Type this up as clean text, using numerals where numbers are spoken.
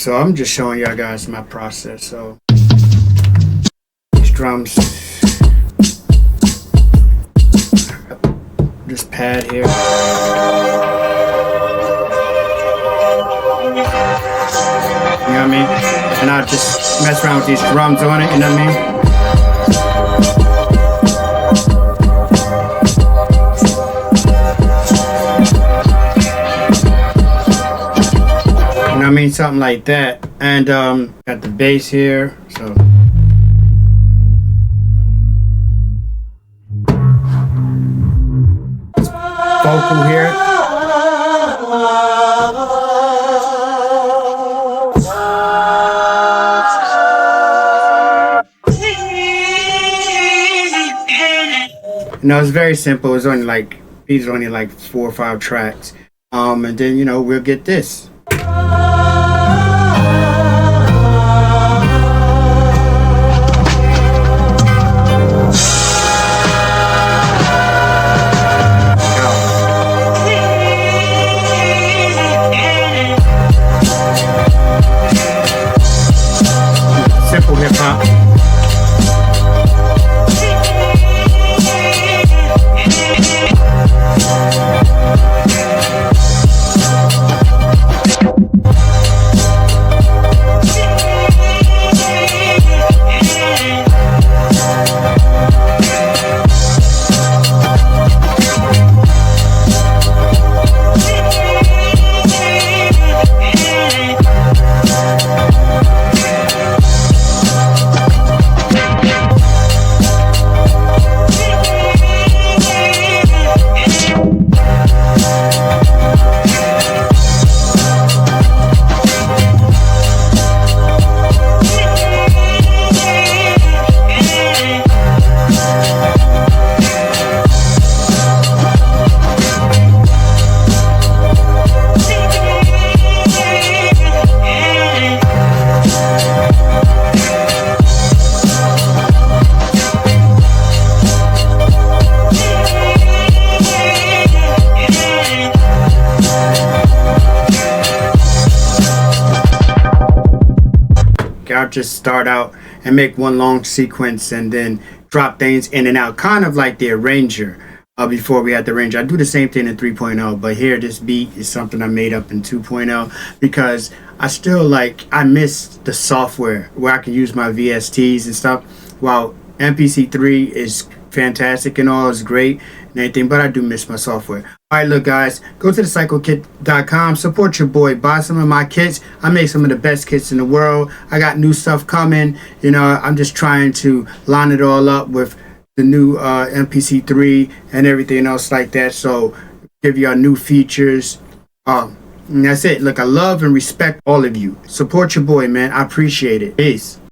So I'm just showing y'all guys my process. So these drums, this pad here. You know what I mean? And I just mess around with these drums on it, you know what I mean? You know what I mean? Something like that. And got the bass here, so. Vocal here. No, it's very simple. It's only like, these are only like 4 or 5 tracks. And then, you know, we'll get this. Simple hip hop. I'll just start out and make one long sequence and then drop things in and out, kind of like the arranger before we had the arranger. I do the same thing in 3.0, but here this beat is something I made up in 2.0 because I still I miss the software where I can use my VSTs and stuff. While MPC3 is fantastic and all, is great and everything, but I do miss my software. Alright, look guys, go to thecyclekit.com, support your boy, buy some of my kits. I make some of the best kits in the world. I got new stuff coming, you know. I'm just trying to line it all up with the new MPC3 and everything else like that, so give y'all new features. And that's it. Look, I love and respect all of you. Support your boy, man. I appreciate it. Peace.